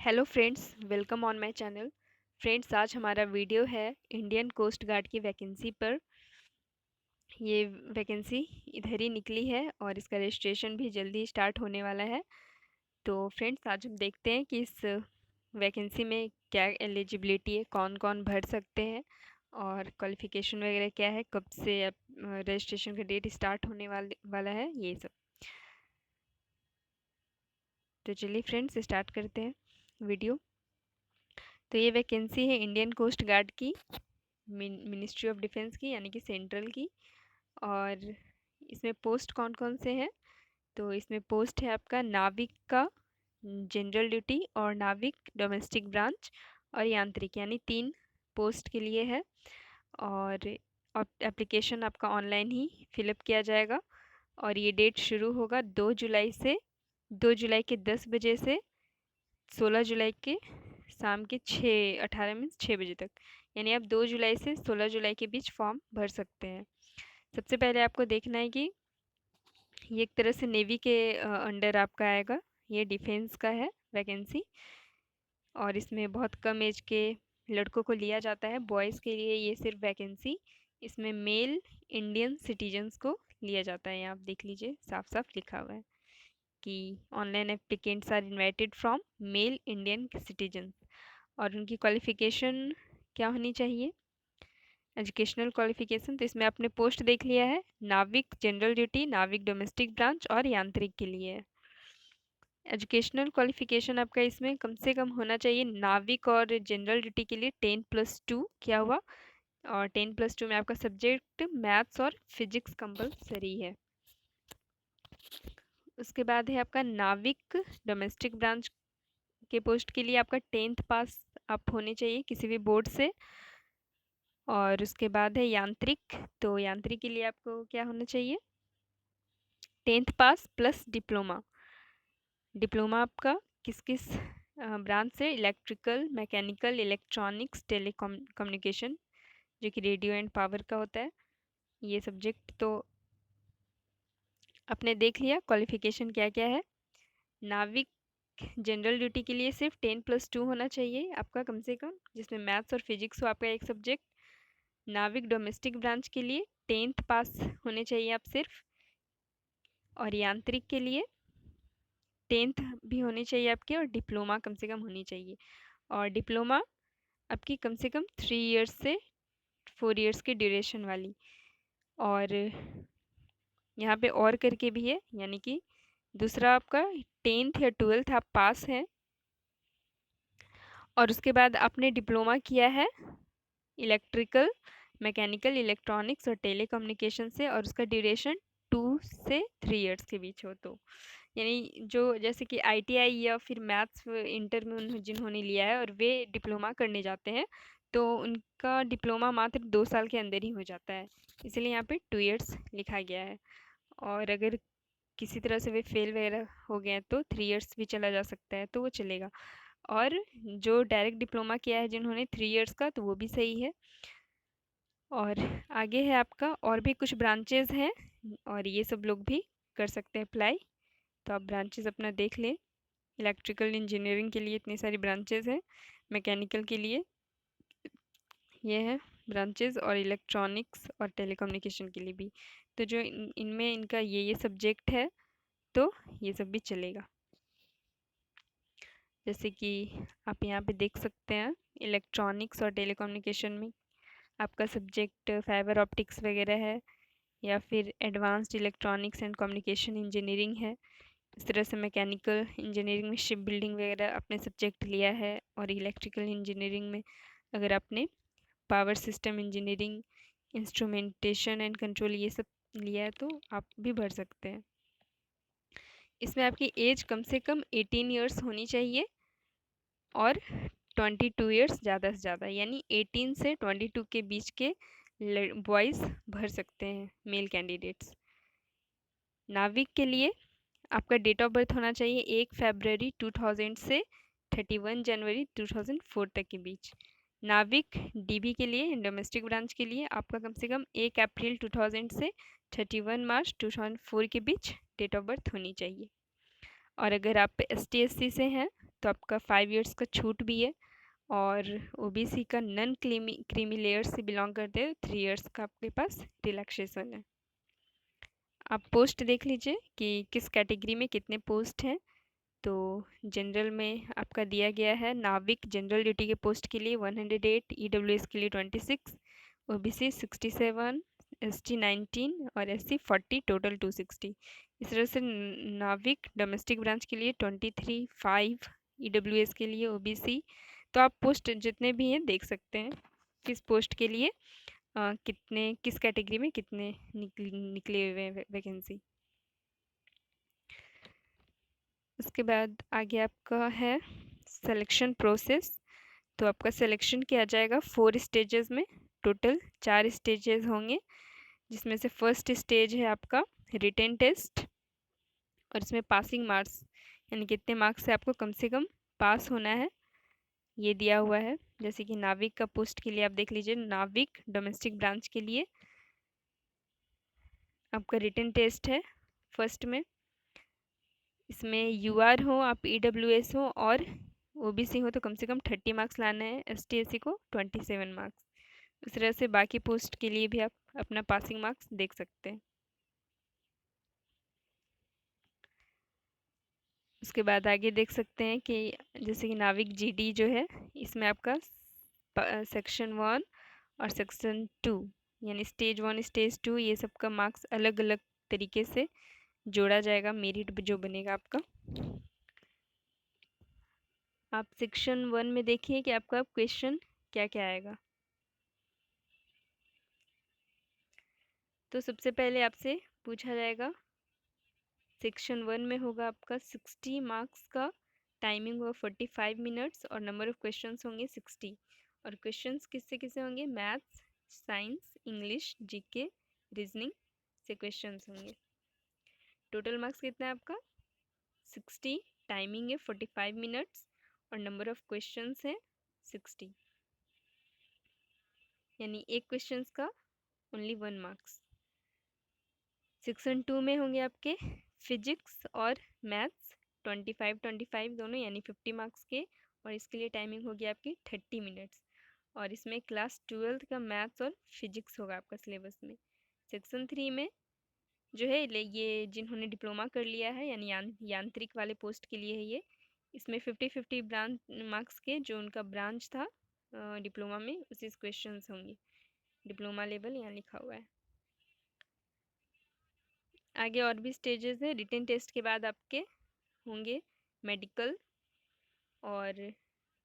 Hello friends, welcome on my channel. Friends, आज हमारा video है इंडियन कोस्ट गार्ड की वैकेंसी पर। ये वैकेंसी इधर ही निकली है और इसका रजिस्ट्रेशन भी जल्दी स्टार्ट होने वाला है। तो फ्रेंड्स, आज हम देखते हैं कि इस वैकेंसी में क्या एलिजिबिलिटी है, कौन कौन भर सकते हैं और क्वालिफ़िकेशन वगैरह क्या है, कब से रजिस्ट्रेशन का डेट स्टार्ट होने वाला है, ये सब। तो चलिए फ्रेंड्स, स्टार्ट करते हैं वीडियो। तो ये वैकेंसी है इंडियन कोस्ट गार्ड की, मिनिस्ट्री ऑफ डिफेंस की, यानी कि सेंट्रल की। और इसमें पोस्ट कौन कौन से हैं? तो इसमें पोस्ट है आपका नाविक का जनरल ड्यूटी और नाविक डोमेस्टिक ब्रांच और यांत्रिक, यानी 3 पोस्ट के लिए है। और एप्लीकेशन आपका ऑनलाइन ही फिलअप किया जाएगा और ये डेट शुरू होगा 2 जुलाई से। 2 जुलाई के 10 बजे से 16 जुलाई के शाम के 18 मीन्स 6 बजे तक, यानी आप 2 जुलाई से 16 जुलाई के बीच फॉर्म भर सकते हैं। सबसे पहले आपको देखना है कि ये एक तरह से नेवी के अंडर आपका आएगा। ये डिफेंस का है वैकेंसी और इसमें बहुत कम एज के लड़कों को लिया जाता है। बॉयज़ के लिए ये सिर्फ वैकेंसी, इसमें मेल इंडियन सिटीजन्स को लिया जाता है। यहाँ आप देख लीजिए, साफ साफ लिखा हुआ है कि online applicants are invited from male Indian citizens. और उनकी क्वालिफ़िकेशन क्या होनी चाहिए? Educational qualification. तो इसमें आपने पोस्ट देख लिया है, Navik general duty, Navik domestic branch और यांत्रिक के लिए है। एजुकेशनल क्वालिफिकेशन आपका इसमें कम से कम होना चाहिए नाविक और जनरल ड्यूटी के लिए 10+2 क्या हुआ, और 10+2 में आपका सब्जेक्ट मैथ्स और फिजिक्स कंपलसरी है। उसके बाद है आपका नाविक डोमेस्टिक ब्रांच के पोस्ट के लिए आपका 10th पास आप होने चाहिए किसी भी बोर्ड से। और उसके बाद है यांत्रिक। तो यांत्रिक के लिए आपको क्या होना चाहिए? 10th पास प्लस डिप्लोमा। डिप्लोमा आपका किस किस ब्रांच से? इलेक्ट्रिकल, मैकेनिकल, इलेक्ट्रॉनिक्स, कम्युनिकेशन, जो कि रेडियो एंड पावर का होता है, ये सब्जेक्ट। तो आपने देख लिया क्वालिफिकेशन क्या क्या है। नाविक जनरल ड्यूटी के लिए सिर्फ 10+2 होना चाहिए आपका कम से कम, जिसमें मैथ्स और फिजिक्स हो आपका एक सब्जेक्ट। नाविक डोमेस्टिक ब्रांच के लिए 10th पास होने चाहिए आप सिर्फ। और यांत्रिक के लिए 10th भी होनी चाहिए आपकी और डिप्लोमा कम से कम होनी चाहिए। और डिप्लोमा आपकी कम से कम 3 इयर्स से 4 इयर्स की ड्यूरेशन वाली। और यहाँ पे और करके भी है, यानी कि दूसरा आपका 10th या 12th आप पास हैं और उसके बाद आपने डिप्लोमा किया है इलेक्ट्रिकल, मैकेनिकल, इलेक्ट्रॉनिक्स और टेलीकम्युनिकेशन से, और उसका ड्यूरेशन 2 से 3 इयर्स के बीच हो। तो यानी जो जैसे कि आईटीआई या फिर मैथ्स इंटर में जिन्होंने लिया है और वे डिप्लोमा करने जाते हैं, तो उनका डिप्लोमा मात्र 2 साल के अंदर ही हो जाता है, इसलिए यहाँ पे 2 इयर्स लिखा गया है। और अगर किसी तरह से वे फेल वगैरह हो गए हैं तो 3 इयर्स भी चला जा सकता है, तो वो चलेगा। और जो डायरेक्ट डिप्लोमा किया है जिन्होंने 3 इयर्स का, तो वो भी सही है। और आगे है आपका और भी कुछ ब्रांचेस हैं और ये सब लोग भी कर सकते हैं अप्लाई। तो आप ब्रांचेस अपना देख लें। इलेक्ट्रिकल इंजीनियरिंग के लिए इतनी सारी ब्रांचेस हैं, मैकेनिकल के लिए ये है ब्रांचेस, और इलेक्ट्रॉनिक्स और टेलीकम्युनिकेशन के लिए भी। तो जो इनमें इनका ये सब्जेक्ट है, तो ये सब भी चलेगा। जैसे कि आप यहाँ पे देख सकते हैं, इलेक्ट्रॉनिक्स और टेलीकम्युनिकेशन में आपका सब्जेक्ट फाइबर ऑप्टिक्स वगैरह है, या फिर advanced electronics and communication engineering है। इस तरह से मैकेनिकल इंजीनियरिंग में शिप बिल्डिंग वगैरह आपने सब्जेक्ट लिया है, और इलेक्ट्रिकल इंजीनियरिंग में अगर आपने power system engineering, instrumentation and control ये सब लिया है, तो आप भी भर सकते हैं। इसमें आपकी एज कम से कम 18 इयर्स होनी चाहिए और 22 इयर्स ज़्यादा से ज़्यादा, यानी 18 से 22 के बीच के बॉयज़ भर सकते हैं, मेल कैंडिडेट्स। नाविक के लिए आपका डेट ऑफ बर्थ होना चाहिए 1 फरवरी 2000 से 31 जनवरी 2004 तक के बीच। नाविक डीबी के लिए, डोमेस्टिक ब्रांच के लिए, आपका कम से कम 1 अप्रैल 2000 से 31 मार्च 2004 के बीच डेट ऑफ बर्थ होनी चाहिए। और अगर आप ST SC से हैं तो आपका 5 इयर्स का छूट भी है। और ओबीसी का नन क्रीमी लेयर से बिलोंग करते हैं 3 इयर्स का आपके पास रिलैक्सेशन है। आप पोस्ट देख लीजिए कि किस कैटेगरी में कितने पोस्ट हैं। तो जनरल में आपका दिया गया है नाविक जनरल ड्यूटी के पोस्ट के लिए 108, ईडब्ल्यूएस के लिए 26, ओबीसी 67, एसटी 19 और एससी 40, टोटल 260। इस तरह से नाविक डोमेस्टिक ब्रांच के लिए 23, 5 ईडब्ल्यूएस के लिए ओबीसी। तो आप पोस्ट जितने भी हैं देख सकते हैं किस पोस्ट के लिए कितने किस कैटेगरी में कितने निकले हुए हैं वैकेंसी। उसके बाद आगे आपका है सिलेक्शन प्रोसेस। तो आपका सिलेक्शन किया जाएगा 4 स्टेजेस में, टोटल 4 स्टेजेस होंगे, जिसमें से फर्स्ट स्टेज है आपका रिटन टेस्ट। और इसमें पासिंग मार्क्स यानी कितने मार्क्स से आपको कम से कम पास होना है ये दिया हुआ है। जैसे कि नाविक का पोस्ट के लिए आप देख लीजिए, नाविक डोमेस्टिक ब्रांच के लिए आपका रिटन टेस्ट है फर्स्ट में। इसमें यूआर हो, आप ईडब्ल्यूएस हो और ओबीसी हो तो कम से कम 30 मार्क्स लाना है, एसटी एससी को 27 मार्क्स। इस तरह से बाकी पोस्ट के लिए भी आप अपना पासिंग मार्क्स देख सकते हैं। उसके बाद आगे देख सकते हैं कि जैसे कि नाविक जीडी जो है, इसमें आपका सेक्शन 1 और सेक्शन 2 यानी स्टेज 1 स्टेज 2 ये सब का मार्क्स अलग अलग तरीके से जोड़ा जाएगा, मेरिट जो बनेगा आपका। आप सेक्शन 1 में देखिए कि आपका क्वेश्चन क्या क्या आएगा। तो सबसे पहले आपसे पूछा जाएगा, सेक्शन 1 में होगा आपका 60 मार्क्स का, टाइमिंग होगा 45 मिनट्स और नंबर ऑफ क्वेश्चंस होंगे 60। और क्वेश्चंस किससे किससे होंगे, maths, science, English, GK, reasoning से क्वेश्चंस होंगे। टोटल मार्क्स कितना है आपका 60, टाइमिंग है 45 मिनट्स और नंबर ऑफ क्वेश्चंस है 60, यानी एक क्वेश्चंस का ओनली 1 मार्क्स। सेक्शन 2 में होंगे आपके फिजिक्स और मैथ्स 25 दोनों यानी 50 मार्क्स के, और इसके लिए टाइमिंग होगी आपकी 30 मिनट्स। और इसमें क्लास 12th का मैथ्स और फिजिक्स होगा आपका सिलेबस में। सेक्शन 3 में जो है ये जिन्होंने डिप्लोमा कर लिया है यानी यांत्रिक वाले पोस्ट के लिए है ये। इसमें 50-50 ब्रांच मार्क्स के जो उनका ब्रांच था डिप्लोमा में उसी क्वेश्चन होंगे, डिप्लोमा लेवल यहाँ लिखा हुआ है। आगे और भी स्टेजेस है। रिटन टेस्ट के बाद आपके होंगे मेडिकल और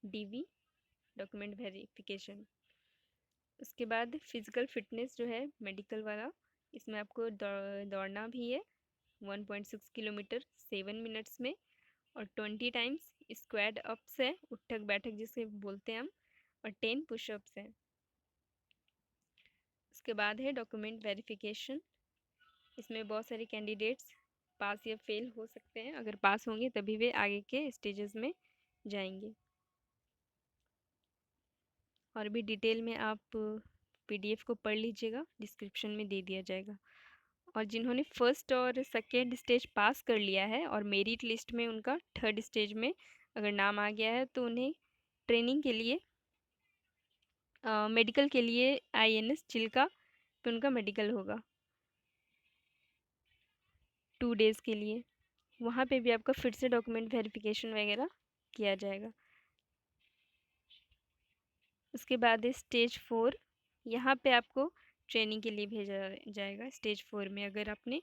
डीवी डॉक्यूमेंट वेरिफिकेशन। उसके बाद फिजिकल फिटनेस जो है मेडिकल वाला, इसमें आपको दौड़ना भी है 1.6 किलोमीटर 7 मिनट्स में और 20 टाइम्स स्क्वाड अप्स है, उठक बैठक जिसे बोलते हैं हम, और 10 पुशअप्स हैं। उसके बाद है डॉक्यूमेंट वेरिफिकेशन। इसमें बहुत सारे कैंडिडेट्स पास या फेल हो सकते हैं, अगर पास होंगे तभी वे आगे के स्टेजेस में जाएंगे। और भी डिटेल में आप पीडीएफ को पढ़ लीजिएगा, डिस्क्रिप्शन में दे दिया जाएगा। और जिन्होंने फर्स्ट और सेकेंड स्टेज पास कर लिया है और मेरिट लिस्ट में उनका थर्ड स्टेज में अगर नाम आ गया है तो उन्हें ट्रेनिंग के लिए मेडिकल के लिए आईएनएस चिल्का पे उनका मेडिकल होगा 2 डेज़ के लिए। वहाँ पे भी आपका फिर से डॉक्यूमेंट वेरिफिकेशन वगैरह किया जाएगा। उसके बाद है स्टेज 4, यहाँ पे आपको ट्रेनिंग के लिए भेजा जाएगा। स्टेज 4 में अगर आपने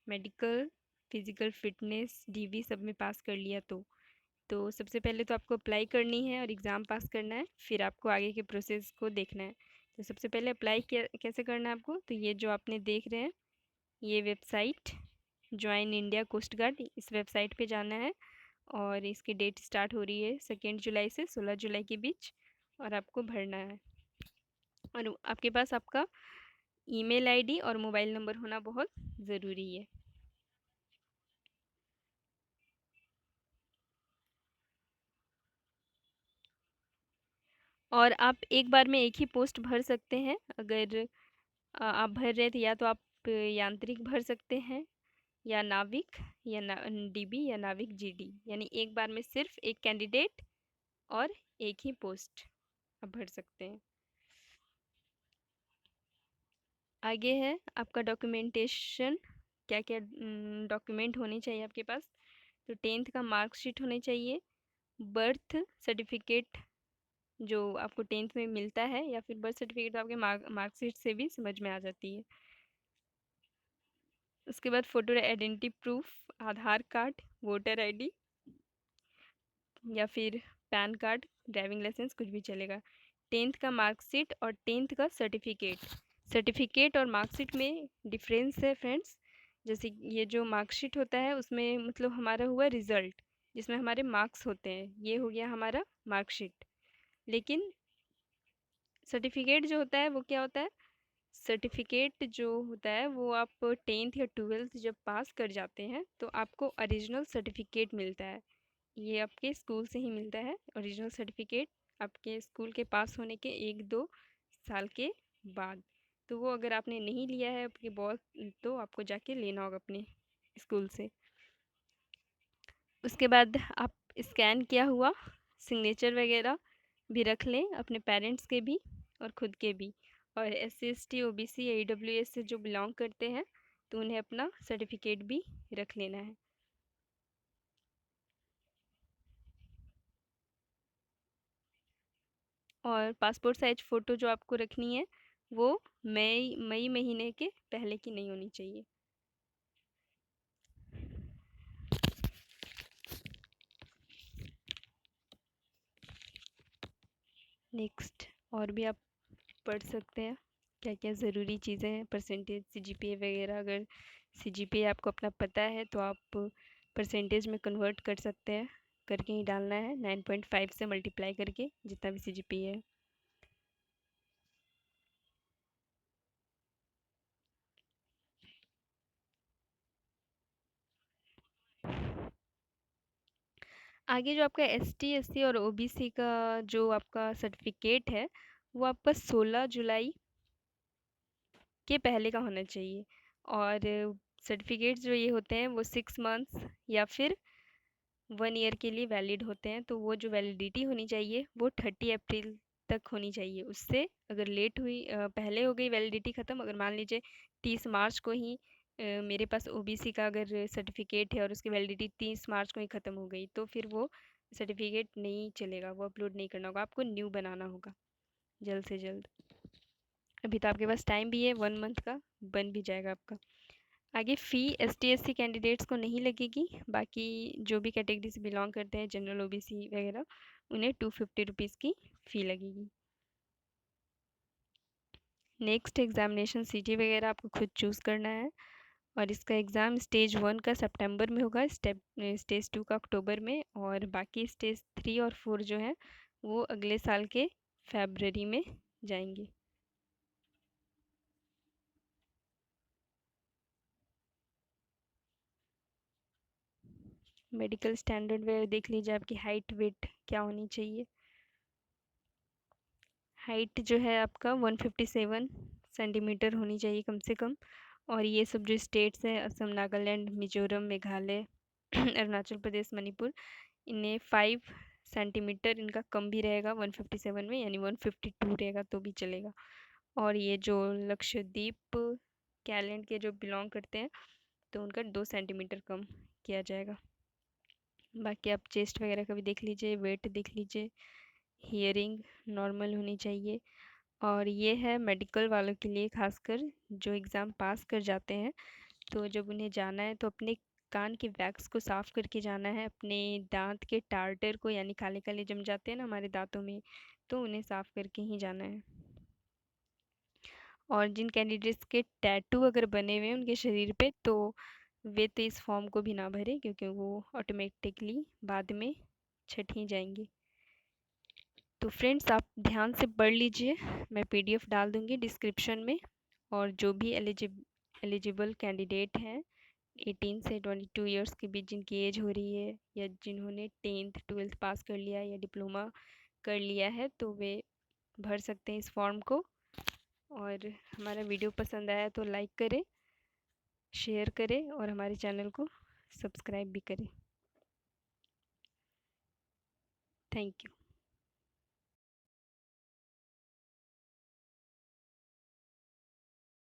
मेडिकल, फिजिकल फिटनेस, डीवी सब में पास कर लिया तो सबसे पहले तो आपको अप्लाई करनी है और एग्ज़ाम पास करना है, फिर आपको आगे के प्रोसेस को देखना है। तो सबसे पहले अप्लाई कैसे करना है आपको, तो ये जो आपने देख रहे हैं ये website join India coast guard, इस वेबसाइट पे जाना है और इसकी डेट स्टार्ट हो रही है 2 जुलाई से 16 जुलाई के बीच और आपको भरना है। और आपके पास आपका ईमेल आईडी और मोबाइल नंबर होना बहुत ज़रूरी है। और आप एक बार में एक ही पोस्ट भर सकते हैं। अगर आप भर रहे थे या तो आप यांत्रिक भर सकते हैं या नाविक या डीबी या नाविक जीडी, यानी एक बार में सिर्फ एक कैंडिडेट और एक ही पोस्ट आप भर सकते हैं। आगे है आपका डॉक्यूमेंटेशन, क्या क्या डॉक्यूमेंट होने चाहिए आपके पास। तो 10th का मार्कशीट होने चाहिए, बर्थ सर्टिफिकेट जो आपको 10th में मिलता है, या फिर बर्थ सर्टिफिकेट तो आपके मार्कशीट से भी समझ में आ जाती है। उसके बाद फ़ोटो आइडेंटिटी प्रूफ, आधार कार्ड, वोटर आईडी या फिर पैन कार्ड, ड्राइविंग लाइसेंस, कुछ भी चलेगा। 10th का मार्कशीट और 10th का सर्टिफिकेट, सर्टिफिकेट और मार्कशीट में डिफरेंस है फ्रेंड्स। जैसे ये जो मार्कशीट होता है उसमें मतलब हमारा हुआ रिज़ल्ट, जिसमें हमारे मार्क्स होते हैं, ये हो गया हमारा मार्कशीट। लेकिन सर्टिफिकेट जो होता है वो क्या होता है, सर्टिफिकेट जो होता है वो आप 10th या 12th जब पास कर जाते हैं तो आपको ओरिजिनल सर्टिफिकेट मिलता है। ये आपके स्कूल से ही मिलता है ओरिजिनल सर्टिफिकेट, आपके स्कूल के पास होने के 1-2 साल के बाद। तो वो अगर आपने नहीं लिया है आपके बॉस, तो आपको जाके लेना होगा अपने स्कूल से। उसके बाद आप स्कैन किया हुआ सिग्नेचर वगैरह भी रख लें, अपने पेरेंट्स के भी और ख़ुद के भी। और SC ST OBC AWS से जो बिलोंग करते हैं तो उन्हें अपना सर्टिफिकेट भी रख लेना है। और पासपोर्ट साइज फ़ोटो जो आपको रखनी है वो मई महीने के पहले की नहीं होनी चाहिए। नेक्स्ट और भी आप पढ़ सकते हैं क्या क्या ज़रूरी चीज़ें हैं, परसेंटेज, CGPA वगैरह। अगर CGPA आपको अपना पता है तो आप परसेंटेज में कन्वर्ट कर सकते हैं, करके ही डालना है 9.5 से मल्टीप्लाई करके, जितना भी CGPA है। आगे जो आपका ST SC और OBC का जो आपका सर्टिफिकेट है वो आपका 16 जुलाई के पहले का होना चाहिए। और सर्टिफिकेट्स जो ये होते हैं वो 6 मंथ्स या फिर 1 ईयर के लिए वैलिड होते हैं। तो वो जो वैलिडिटी होनी चाहिए वो 30 अप्रैल तक होनी चाहिए। उससे अगर लेट हुई, पहले हो गई वैलिडिटी ख़त्म, अगर मान लीजिए 30 मार्च को ही मेरे पास OBC का अगर सर्टिफिकेट है और उसकी वैलिडिटी 30 मार्च को ही ख़त्म हो गई, तो फिर वो सर्टिफिकेट नहीं चलेगा, वो अपलोड नहीं करना होगा, आपको न्यू बनाना होगा जल्द से जल्द। अभी तो आपके पास टाइम भी है, 1 मंथ का बन भी जाएगा आपका। आगे फ़ी ST SC कैंडिडेट्स को नहीं लगेगी, बाकी जो भी कैटेगरी से बिलोंग करते हैं, जनरल OBC वगैरह, उन्हें 250 रुपीज़ की फ़ी लगेगी। नेक्स्ट एग्ज़ामिनेशन सिटी वगैरह आपको खुद चूज़ करना है। और इसका एग्ज़ाम स्टेज 1 का सितंबर में होगा, स्टेज 2 का अक्टूबर में, और बाकी स्टेज 3 और 4 जो है वो अगले साल के फरवरी में जाएंगे। मेडिकल स्टैंडर्ड वगैरह देख लीजिए, आपकी हाइट वेट क्या होनी चाहिए। हाइट जो है आपका 157 सेंटीमीटर होनी चाहिए कम से कम। और ये सब जो स्टेट्स हैं, असम, नागालैंड, मिजोरम, मेघालय, अरुणाचल प्रदेश, मणिपुर, इन्हें 5 सेंटीमीटर इनका कम भी रहेगा 157 में, यानी 152 रहेगा तो भी चलेगा। और ये जो लक्षद्वीप के आइलैंड के जो बिलोंग करते हैं तो उनका 2 सेंटीमीटर कम किया जाएगा। बाकी आप चेस्ट वगैरह का भी देख लीजिए, वेट देख लीजिए, हियरिंग नॉर्मल होनी चाहिए। और ये है मेडिकल वालों के लिए, खासकर जो एग्ज़ाम पास कर जाते हैं, तो जब उन्हें जाना है तो अपने कान के वैक्स को साफ़ करके जाना है, अपने दांत के टार्टर को, यानी काले काले जम जाते हैं ना हमारे दांतों में, तो उन्हें साफ़ करके ही जाना है। और जिन कैंडिडेट्स के टैटू अगर बने हुए हैं उनके शरीर पे, तो वे तो इस फॉर्म को भी ना भरें, क्योंकि वो ऑटोमेटिकली बाद में छट ही जाएंगे। तो फ्रेंड्स आप ध्यान से पढ़ लीजिए, मैं PDF डाल दूँगी डिस्क्रिप्शन में। और जो भी एलिजिबल कैंडिडेट हैं 18 से 22 ईयर्स के बीच, जिनकी एज हो रही है, या जिन्होंने 10th 12th पास कर लिया है या डिप्लोमा कर लिया है, तो वे भर सकते हैं इस फॉर्म को। और हमारा वीडियो पसंद आया तो लाइक करें, शेयर करें और हमारे चैनल को सब्सक्राइब भी करें। Thank you.